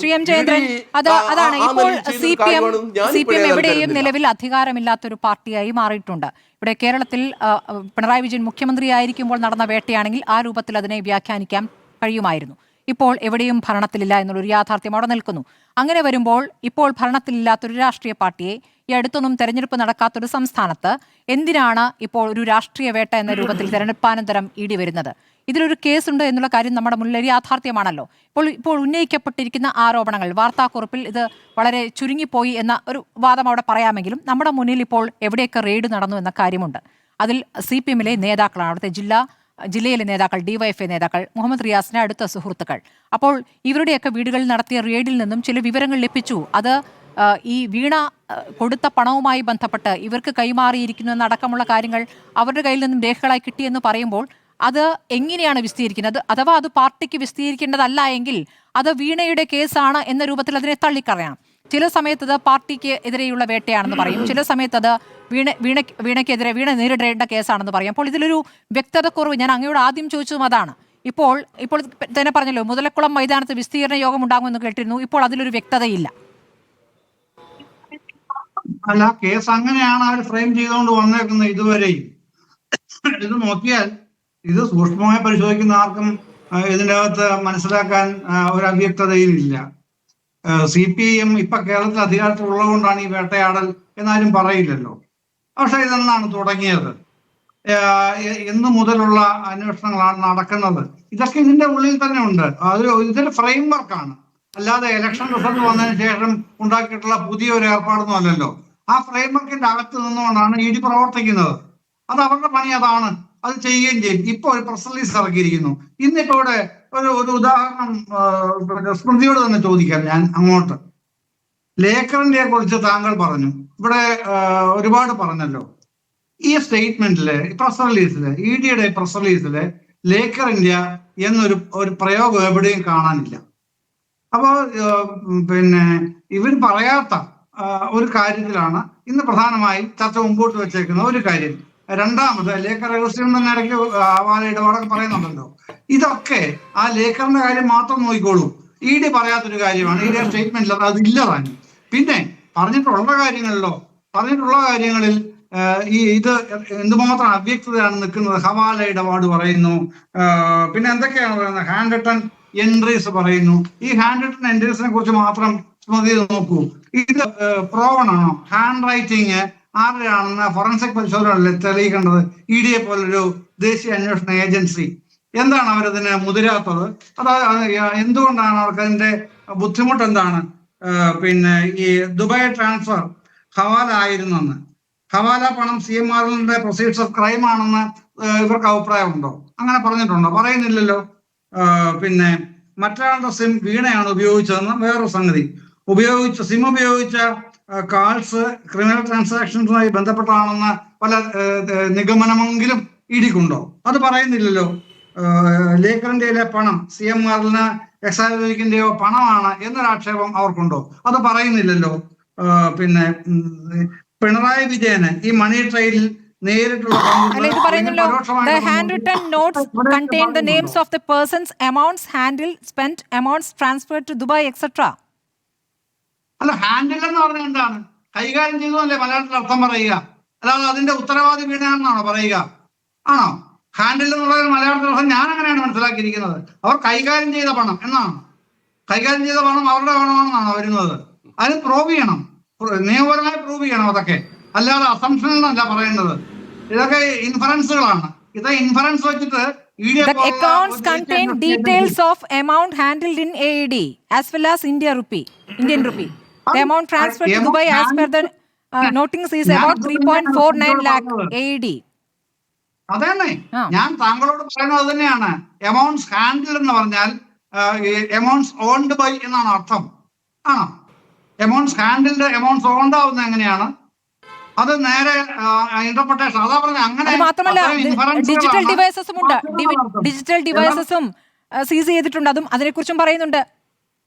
Shri M Jayachandran, അതാണ് ഇപ്പോൾ C P M എവിടെയും നിലവിൽ അധികാരമില്ലാത്തൊരു പാർട്ടിയായി മാറിയിട്ടുണ്ട്. ഇവിടെ കേരളത്തിൽ പിണറായി വിജയൻ മുഖ്യമന്ത്രിയായിരിക്കുമ്പോൾ നടന്ന വേട്ടയാണെങ്കിൽ ആ രൂപത്തിൽ അതിനെ വ്യാഖ്യാനിക്കാൻ കഴിയുമായിരുന്നു. ഇപ്പോൾ എവിടെയും ഭരണത്തിലില്ല എന്നുള്ളൊരു യാഥാർത്ഥ്യം അവിടെ നിൽക്കുന്നു. അങ്ങനെ വരുമ്പോൾ ഇപ്പോൾ ഭരണത്തിലില്ലാത്തൊരു രാഷ്ട്രീയ പാർട്ടിയെ ഈ അടുത്തൊന്നും തെരഞ്ഞെടുപ്പ് നടക്കാത്തൊരു സംസ്ഥാനത്ത് എന്തിനാണ് ഇപ്പോൾ ഒരു രാഷ്ട്രീയ വേട്ട എന്ന രൂപത്തിൽ തെരഞ്ഞെടുപ്പാനന്തരം ഇടി വരുന്നത്? ഇതിലൊരു കേസുണ്ട് എന്നുള്ള കാര്യം നമ്മുടെ മുന്നിൽ യാഥാർത്ഥ്യമാണല്ലോ. ഇപ്പോൾ ഉന്നയിക്കപ്പെട്ടിരിക്കുന്ന ആരോപണങ്ങൾ, വാർത്താക്കുറിപ്പിൽ ഇത് വളരെ ചുരുങ്ങിപ്പോയി എന്ന ഒരു വാദം അവിടെ പറയാമെങ്കിലും നമ്മുടെ മുന്നിൽ ഇപ്പോൾ എവിടെയൊക്കെ റെയ്ഡ് നടന്നു എന്ന കാര്യമുണ്ട്. അതിൽ CPM-ലെ നേതാക്കളാണ്, അവിടുത്തെ ജില്ലയിലെ നേതാക്കൾ, DYFI നേതാക്കൾ, മുഹമ്മദ് റിയാസിന്റെ അടുത്ത സുഹൃത്തുക്കൾ. അപ്പോൾ ഇവരുടെയൊക്കെ വീടുകളിൽ നടത്തിയ റെയ്ഡിൽ നിന്നും ചില വിവരങ്ങൾ ലഭിച്ചു. അത് ഈ വീണ കൊടുത്ത പണവുമായി ബന്ധപ്പെട്ട് ഇവർക്ക് കൈമാറിയിരിക്കുന്നു എന്നടക്കമുള്ള കാര്യങ്ങൾ അവരുടെ കയ്യിൽ നിന്നും രേഖകളായി കിട്ടിയെന്ന് പറയുമ്പോൾ അത് എങ്ങനെയാണ് വിശദീകരിക്കുന്നത്? അഥവാ അത് പാർട്ടിക്ക് വിശദീകരിക്കേണ്ടതല്ല എങ്കിൽ അത് വീണയുടെ കേസാണ് എന്ന രൂപത്തിൽ അതിനെ തള്ളിക്കളയണം. ചില സമയത്ത് അത് പാർട്ടിക്ക് എതിരെയുള്ള വേട്ടയാണെന്ന് പറയും, ചില സമയത്ത് അത് വീണയ്ക്കെതിരെ വീണ നേരിടേണ്ട കേസാണെന്ന് പറയും. അപ്പോൾ ഇതിലൊരു വ്യക്തതക്കുറവ് ഞാൻ അങ്ങയോട് ആദ്യം ചോദിച്ചതും അതാണ്. ഇപ്പോൾ തന്നെ പറഞ്ഞല്ലോ, മുതലക്കുളം മൈതാനത്ത് വിസ്തീർണ യോഗം ഉണ്ടാകുമെന്ന് കേട്ടിരുന്നു. ഇപ്പോൾ അതിലൊരു വ്യക്തതയില്ല. അല്ല, കേസ് അങ്ങനെയാണ് അവർ ഫ്രെയിം ചെയ്തുകൊണ്ട് വന്നേക്കുന്നത്. ഇതുവരെയും ഇത് നോക്കിയാൽ, ഇത് സൂക്ഷ്മമായി പരിശോധിക്കുന്ന ആർക്കും ഇതിൻ്റെ അകത്ത് മനസ്സിലാക്കാൻ ഒരു അവ്യക്തതയും ഇല്ല. CPM ഇപ്പൊ കേരളത്തിൽ അധികാരത്തിലുള്ളത് കൊണ്ടാണ് ഈ വേട്ടയാടൽ എന്നാരും പറയില്ലല്ലോ. പക്ഷെ ഇതെന്നാണ് തുടങ്ങിയത്? എന്ന് മുതലുള്ള അന്വേഷണങ്ങളാണ് നടക്കുന്നത്? ഇതൊക്കെ ഇതിന്റെ ഉള്ളിൽ തന്നെ ഉണ്ട്. ഇതൊരു ഫ്രെയിം വർക്കാണ്, അല്ലാതെ ഇലക്ഷൻ റിസൾട്ട് വന്നതിന് ശേഷം ഉണ്ടാക്കിയിട്ടുള്ള പുതിയൊരു ഏർപ്പാടൊന്നും അല്ലല്ലോ. ആ ഫ്രെയിം വർക്കിന്റെ അകത്ത് നിന്നുകൊണ്ടാണ് ED പ്രവർത്തിക്കുന്നത്. അത് അവരുടെ പണി, അതാണ്, അത് ചെയ്യുകയും ചെയ്യും. ഇപ്പൊ ഒരു പ്രസ് റിലീസ് ഇറക്കിയിരിക്കുന്നു. ഇന്നിപ്പോ ഇവിടെ ഒരു ഉദാഹരണം സ്മൃതിയോട് തന്നെ ചോദിക്കാം ഞാൻ അങ്ങോട്ട്. ലേക്കറിനെ കുറിച്ച് താങ്കൾ പറഞ്ഞു, ഇവിടെ ഒരുപാട് പറഞ്ഞല്ലോ. ഈ സ്റ്റേറ്റ്മെന്റില്, പ്രസ് റിലീസില്, EDയുടെ പ്രസ് റിലീസില് ലേക്കർ ഇന്ത്യ എന്നൊരു പ്രയോഗം എവിടെയും കാണാനില്ല. അപ്പോ ഇവർ പറയാത്ത ഒരു കാര്യത്തിലാണ് ഇന്ന് പ്രധാനമായും ചർച്ച മുമ്പോട്ട് വെച്ചേക്കുന്ന ഒരു കാര്യം. രണ്ടാമത്, ലേക്കർ രഹസ്യം തന്നെ ഇടയ്ക്ക് ഹവാല ഇടപാടൊക്കെ പറയുന്നുണ്ടല്ലോ. ഇതൊക്കെ ആ ലേക്കറിന്റെ കാര്യം മാത്രം നോക്കിക്കോളൂ. ED പറയാത്തൊരു കാര്യമാണ്. ED സ്റ്റേറ്റ്മെന്റിൽ അതില്ലതാണ്. പിന്നെ പറഞ്ഞിട്ടുള്ള കാര്യങ്ങളിൽ ഇത് എന്തുമാത്രം അവ്യക്തതയാണ് നിൽക്കുന്നത്. ഹവാല ഇടപാട് പറയുന്നു, പിന്നെ എന്തൊക്കെയാണ് പറയുന്നത്, ഹാൻഡ് റിട്ടൺ എൻട്രീസ് പറയുന്നു. ഈ ഹാൻഡ് റിട്ടൺ എൻട്രീസിനെ കുറിച്ച് മാത്രം സ്മൃതി നോക്കൂ. ഇത് പ്രോവണാണോ? ഹാൻഡ് റൈറ്റിംഗ് ആരുടെയാണെന്ന് ഫോറൻസിക് പരിശോധന തെളിയിക്കേണ്ടത് EDയെ പോലൊരു ദേശീയ അന്വേഷണ ഏജൻസി. എന്താണ് അവരതിന് മുതിരാത്തത്? എന്തുകൊണ്ടാണ് അവർക്ക് അതിന്റെ ബുദ്ധിമുട്ട് എന്താണ്? ഈ ദുബായ് ട്രാൻസ്ഫർ ഹവാല ആയിരുന്നെന്ന്, ഹവാല പണം CMRLന്റെ പ്രൊസീഡ്സ് ഓഫ് ക്രൈം ആണെന്ന് ഇവർക്ക് അഭിപ്രായമുണ്ടോ? അങ്ങനെ പറഞ്ഞിട്ടുണ്ടോ? പറയുന്നില്ലല്ലോ. മറ്റൊരാളുടെ സിം വീണയാണ് ഉപയോഗിച്ചതെന്ന് വേറൊരു സംഗതി. സിം ഉപയോഗിച്ച കാൾസ് ക്രിമിനൽ ട്രാൻസാക്ഷൻസുമായി ബന്ധപ്പെട്ടാണെന്ന് പല നിഗമനമെങ്കിലും EDക്കുണ്ടോ? അത് പറയുന്നില്ലല്ലോ. ലേക്കറിന്റെയിലെ പണം CMRLന് എക്സൈസിന്റെയോ പണമാണ് എന്നൊരാക്ഷേപം അവർക്കുണ്ടോ? അത് പറയുന്നില്ലല്ലോ. പിണറായി വിജയന് ഈ മണി ട്രെയിനിൽ നേരിട്ടുള്ള അല്ല, ഹാൻഡിൽ എന്ന് പറഞ്ഞാൽ എന്താണ്? കൈകാര്യം ചെയ്തതല്ലേ മലയാളത്തിൽ അർത്ഥം പറയുക, അല്ലാതെ അതിന്റെ ഉത്തരവാദി വീണാണെന്നാണോ പറയുക? ആണോ? ഹാൻഡിൽ എന്നുള്ളത് മലയാളത്തിൽ അർത്ഥം ഞാൻ അങ്ങനെയാണ് മനസ്സിലാക്കിയിരിക്കുന്നത്. അവർ കൈകാര്യം ചെയ്ത പണം എന്നാണ്. കൈകാര്യം ചെയ്ത പണം അവരുടെ പണമാണെന്നാണോ വരുന്നത്? അത് പ്രൂവ് ചെയ്യണം, നിയമപരമായി പ്രൂവ് ചെയ്യണം. അതൊക്കെ അല്ലാതെ അസംഷൻ എന്നല്ല പറയേണ്ടത്. ഇതൊക്കെ ഇൻഫറൻസുകളാണ്. ഇത് ഇൻഫറൻസ് വെച്ചിട്ട് The accounts contain details of amount handled in AED as well as Indian rupee. The amount transferred to Dubai as per the notings is about 3.49 lakh AED. അതന്നെ ഞാൻ താങ്കളോട് പറയുന്നത് തന്നെയാണ്. എമൗണ്ട്സ് ഹാൻഡിൽ എന്ന് പറഞ്ഞാൽ എമൗണ്ട്സ് ഓൺഡ് ബൈ എന്നാണ് അർത്ഥം. ആണോ? എമൗണ്ട്സ് ഹാൻഡിൽഡ്, എമൗണ്ട്സ് ഓൺഡ് ആവുന്നത് എങ്ങനെയാണ്? അത് നേരെ ഇന്റർപ്രിട്ടേഷൻ. അതാ പറഞ്ഞത്. അങ്ങനെ മാത്രമല്ല, ഡിജിറ്റൽ ഡിവൈസസും ഉണ്ട്, ഡിജിറ്റൽ ഡിവൈസസും സീസ് ചെയ്തിട്ടുണ്ട്. അതും അതിനെക്കുറിച്ചും പറയുന്നുണ്ട്.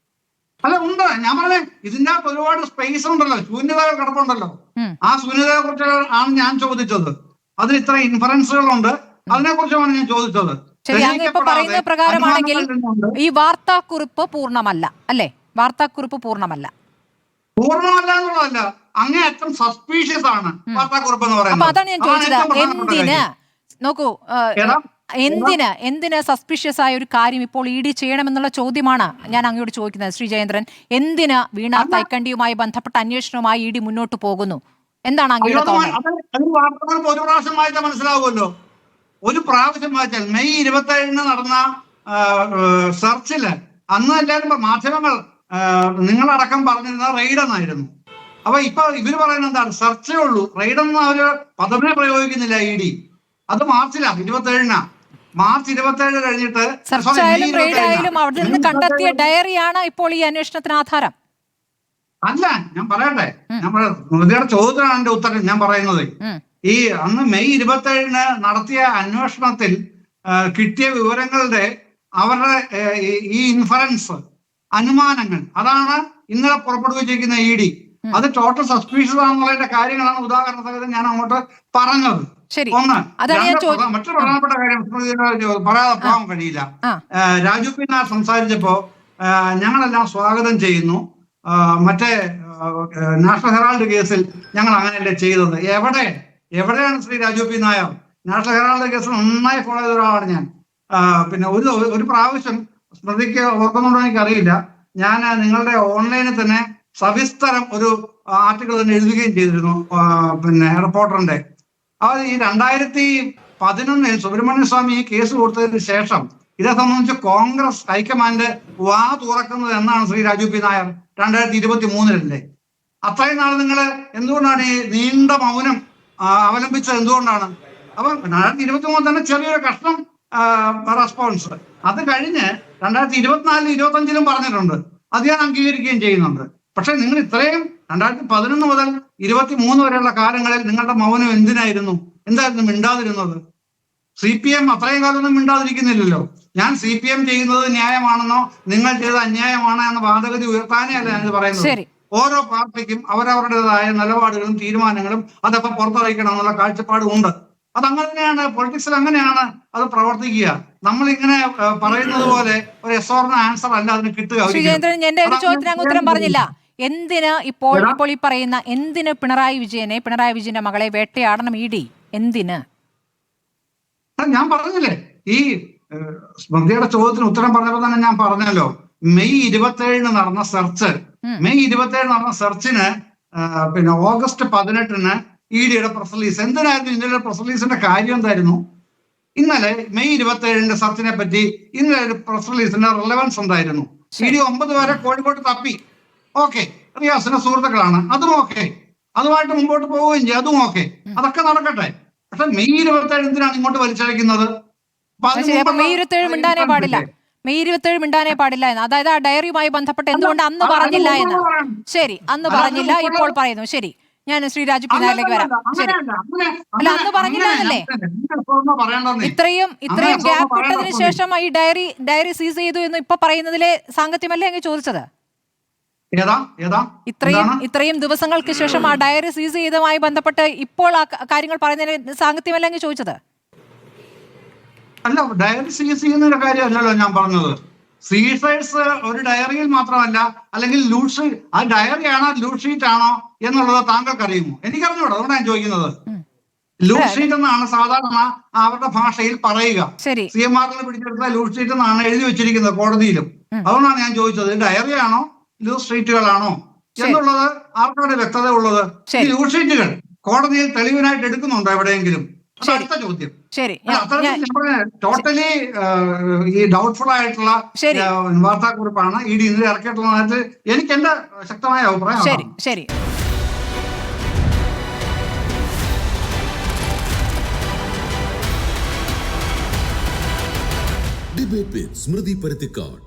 അല്ല, ഉണ്ട്. ഞാൻ പറഞ്ഞ ഇതിന്റെ ഒരുപാട് സ്പേസ് ഉണ്ടല്ലോ, ശൂന്യതകൾ കിടപ്പുണ്ടല്ലോ. ആ ശൂന്യതയെ കുറിച്ച് ആണ് ഞാൻ ചോദിച്ചത്. അതിൽ ഇത്ര ഇൻഫറൻസുകളുണ്ട്, അതിനെ കുറിച്ചാണ് ഞാൻ ചോദിച്ചത്. ശരി, അങ്ങ് ഇപ്പൊ പറയുന്ന പ്രകാരമാണെങ്കിൽ ഈ വാർത്താക്കുറിപ്പ് പൂർണ്ണമല്ല അല്ലേ? വാർത്താക്കുറിപ്പ് പൂർണ്ണമല്ല. പൂർണ്ണമല്ല എന്നുള്ളതല്ല, അങ്ങേയറ്റം സസ്പീഷ്യസ് ആണ് വാർത്താക്കുറിപ്പ് എന്ന് അപ്പൊ പറയുന്നത്. അതാണ് ഞാൻ ചോദിച്ചത്, എന്തിന് നോക്കൂ എന്തിന് സസ്പീഷ്യസ് ആയ ഒരു കാര്യം ഇപ്പോൾ ഇ ഡി ചെയ്യണമെന്നുള്ള ചോദ്യമാണ് ഞാൻ അങ്ങോട്ട് ചോദിക്കുന്നത്. ശ്രീ ജയേന്ദ്രൻ, എന്തിന് വീണ തൈക്കണ്ടിയുമായി ബന്ധപ്പെട്ട അന്വേഷണവുമായി ഇ ഡി മുന്നോട്ട് പോകുന്നു? എന്താണ് അങ്ങയുടെ തോന്നൽ? വാർത്തകൾക്ക് ഒരു പ്രാവശ്യം വായിച്ചാൽ മനസ്സിലാവുമല്ലോ. ഒരു പ്രാവശ്യം വായിച്ചാൽ മെയ് 27 നടന്ന സെർച്ചില് അന്ന് എല്ലാവരും മാധ്യമങ്ങൾ നിങ്ങളടക്കം പറഞ്ഞിരുന്ന റെയ്ഡ് എന്നായിരുന്നു. അപ്പൊ ഇപ്പൊ ഇവര് പറയുന്നത് എന്താണ്? സെർച്ചേ ഉള്ളൂ, റെയ്ഡ് എന്ന ഒരു പദമേ പ്രയോഗിക്കുന്നില്ല ഇ ഡി. അത് മാർച്ചിലാണ്, 27 മാർച്ച് 27 കഴിഞ്ഞിട്ട് അവിടെ നിന്ന് കണ്ടെത്തിയ ഡയറിയാണ് ഇപ്പോൾ ഈ അന്വേഷണത്തിന് ആധാരം. അല്ല, ഞാൻ പറയട്ടെ, സ്മൃതിയുടെ ചോദ്യത്തിനാണ് എന്റെ ഉത്തരം ഞാൻ പറയുന്നത്. ഈ അന്ന് മെയ് 27 നടത്തിയ അന്വേഷണത്തിൽ കിട്ടിയ വിവരങ്ങളുടെ അവരുടെ ഈ ഇൻഫറൻസ്, അനുമാനങ്ങൾ, അതാണ് ഇന്നലെ പുറപ്പെടുവിച്ചിരിക്കുന്ന ഇ ഡി. അത് ടോട്ടൽ സസ്പീഷ്യസ് ആണെന്നുള്ളതിന്റെ കാര്യങ്ങളാണ് ഉദാഹരണ സഹിതം ഞാൻ അങ്ങോട്ട് പറഞ്ഞത്. ഒന്ന്, മറ്റൊരു പ്രധാനപ്പെട്ട കാര്യം പറയാതെ പോകാൻ കഴിയില്ല. രാജു പി നായർ സംസാരിച്ചപ്പോ ഞങ്ങളെല്ലാം സ്വാഗതം ചെയ്യുന്നു, മറ്റേ നാഷണൽ ഹെറാൾഡ് കേസിൽ ഞങ്ങൾ അങ്ങനെയല്ലേ ചെയ്തത്. എവിടെയാണ് Shri Raju P Nair? National Herald കേസിൽ നന്നായി ഫോളോ ചെയ്ത ഒരാളാണ് ഞാൻ. പിന്നെ ഒരു പ്രാവശ്യം സ്മൃതിക്ക് ഓർക്കുന്നുണ്ടോ എനിക്കറിയില്ല, ഞാൻ നിങ്ങളുടെ ഓൺലൈനിൽ തന്നെ സവിസ്തരം ഒരു ആർട്ടിക്കിൾ തന്നെ എഴുതുകയും ചെയ്തിരുന്നു, പിന്നെ റിപ്പോർട്ടറിന്റെ. അത് ഈ 2011 സുബ്രഹ്മണ്യ സ്വാമി ഈ കേസ് കൊടുത്തതിന് ശേഷം ഇതേ സംബന്ധിച്ച് കോൺഗ്രസ് ഹൈക്കമാൻഡ് വാ തുറക്കുന്നത് എന്നാണ് ശ്രീ രാജു പി നായർ 2023 അത്രയും നാൾ നിങ്ങൾ എന്തുകൊണ്ടാണ് ഈ നീണ്ട മൗനം അവലംബിച്ചത്? എന്തുകൊണ്ടാണ്? അപ്പൊ 2023 തന്നെ ചെറിയൊരു കഷ്ണം റെസ്പോൺസ്. അത് കഴിഞ്ഞ് 2024, 2025 പറഞ്ഞിട്ടുണ്ട്, അത് ഞാൻ അംഗീകരിക്കുകയും ചെയ്യുന്നുണ്ട്. പക്ഷെ നിങ്ങൾ ഇത്രയും 2011 മുതൽ 2023 വരെയുള്ള കാലങ്ങളിൽ നിങ്ങളുടെ മൗനം എന്തിനായിരുന്നു? എന്തായിരുന്നു മിണ്ടാതിരുന്നത്? CPM അത്രയും കാലമൊന്നും മിണ്ടാതിരിക്കുന്നില്ലല്ലോ. ഞാൻ CPM ചെയ്യുന്നത് ന്യായമാണെന്നോ നിങ്ങൾ ചെയ്തത് അന്യായമാണോ എന്ന വാദഗതി ഉയർത്താനേ അല്ല ഞാൻ പറയുന്നത്. ഓരോ പാർട്ടിക്കും അവരവരുടേതായ നിലപാടുകളും തീരുമാനങ്ങളും അതൊക്കെ പുറത്തറിയിക്കണം എന്നുള്ള കാഴ്ചപ്പാടും ഉണ്ട്. അതങ്ങനെ തന്നെയാണ് പൊളിറ്റിക്സിൽ, അങ്ങനെയാണ് അത് പ്രവർത്തിക്കുക. നമ്മളിങ്ങനെ പറയുന്നത് പോലെ ഒരു എസ് ഓർ നോ ആൻസർ അല്ല അതിന് കിട്ടുക. എന്റെ ഒരു ചോദ്യത്തിന് ഉത്തരം പറഞ്ഞില്ല. എന്തിന് ഇപ്പോൾ ഈ പറയുന്ന എന്തിന് പിണറായി വിജയന്റെ മകളെ വേട്ടയാടണം ഇ ഡി? എന്തിന്? ഞാൻ പറഞ്ഞില്ലേ, ഈ സ്മൃതിയുടെ ചോദ്യത്തിന് ഉത്തരം പറഞ്ഞപ്പോൾ തന്നെ ഞാൻ പറഞ്ഞല്ലോ, മെയ് 27 നടന്ന സെർച്ചിന് പിന്നെ ഓഗസ്റ്റ് 18 ഇ ഡിയുടെ പ്രസ് റിലീസ്. എന്തിനായിരുന്നു ഇന്നലെ പ്രസ് റിലീസിന്റെ കാര്യം? എന്തായിരുന്നു? ഇന്നലെ മെയ് 27 സെർച്ചിനെ പറ്റി ഇന്നലെ ഒരു പ്രസ് റിലീസിന്റെ റിലവൻസ് ഉണ്ടായിരുന്നു. ഇ ഡി 9 വരെ കോഴിക്കോട്ട് തപ്പി. ഓക്കെ, റിയാസിന്റെ സുഹൃത്തുക്കളാണ്, അതും ഓക്കെ, അതുമായിട്ട് മുമ്പോട്ട് പോവുകയും ചെയ്യും, അതും ഓക്കെ, അതൊക്കെ നടക്കട്ടെ. പക്ഷെ മെയ് 27 എന്തിനാണ് ഇങ്ങോട്ട് വലിച്ചഴക്കുന്നത്? മെയ് 27 മിണ്ടാനേ പാടില്ല എന്ന്, അതായത് ആ ഡയറിയുമായി ബന്ധപ്പെട്ട് എന്തുകൊണ്ട് അന്ന് പറഞ്ഞില്ല എന്ന്. ശരി, അന്ന് പറഞ്ഞില്ല, ഇപ്പോൾ പറയുന്നു. ശരി, ഞാൻ ശ്രീ രാജു പി നായരിലേക്ക് വരാം. ശരി, അല്ല അന്ന് പറഞ്ഞില്ല എന്നല്ലേ? ഇത്രയും ഗ്യാപ്പ് ഇട്ടതിന് ശേഷം ഈ ഡയറി സീസ് ചെയ്തു എന്ന് ഇപ്പൊ പറയുന്നതിലെ സാങ്കത്യമല്ലേ അങ്ങ് ചോദിച്ചത്? ഇത്രയും ദിവസങ്ങൾക്ക് ശേഷം ആ ഡയറി സീസ് ചെയ്തതുമായി ബന്ധപ്പെട്ട് ഇപ്പോൾ ആ കാര്യങ്ങൾ പറയുന്നതിന് സാങ്കത്യമല്ലേ അങ്ങ് ചോദിച്ചത്? അല്ല, ഡയറി സീസ് ചെയ്യുന്ന കാര്യമല്ലല്ലോ ഞാൻ പറഞ്ഞത്. സീസേഴ്സ് ഒരു ഡയറിയിൽ മാത്രമല്ല, അല്ലെങ്കിൽ ലൂഡ് ഷീറ്റ്, ആ ഡയറി ആണോ ലൂഡ് ഷീറ്റ് ആണോ എന്നുള്ളത് താങ്കൾക്ക് അറിയുമോ? എനിക്കറിഞ്ഞൂടോ, അതുകൊണ്ടാണ് ഞാൻ ചോദിക്കുന്നത്. ലൂഡ് ഷീറ്റ് എന്നാണ് സാധാരണ അവരുടെ ഭാഷയിൽ പറയുക. CMR പിടിച്ചെടുത്ത ലൂഡ് ഷീറ്റ് എന്നാണ് എഴുതി വെച്ചിരിക്കുന്നത് കോടതിയിലും. അതുകൊണ്ടാണ് ഞാൻ ചോദിച്ചത്, ഡയറി ആണോ ലൂസ് ഷീറ്റുകളാണോ എന്നുള്ളത് ആർക്കാണ് വ്യക്തത ഉള്ളത്? ഈ ലൂഡ് ഷീറ്റുകൾ കോടതിയിൽ തെളിവിനായിട്ട് എടുക്കുന്നുണ്ടോ എവിടെയെങ്കിലും? അടുത്ത ചോദ്യം. ടോട്ടലി ഈ ഡൗട്ട്ഫുൾ ആയിട്ടുള്ള വാർത്താക്കുറിപ്പാണ് ഇ ഡി ഇന്നലെ ഇറക്കിയിട്ടുള്ളതായിട്ട് എനിക്ക് എന്റെ ശക്തമായ അഭിപ്രായം. ശരി. ഡിബേറ്റ് വിത്ത് സ്മൃതി പരുത്തിക്കാട്.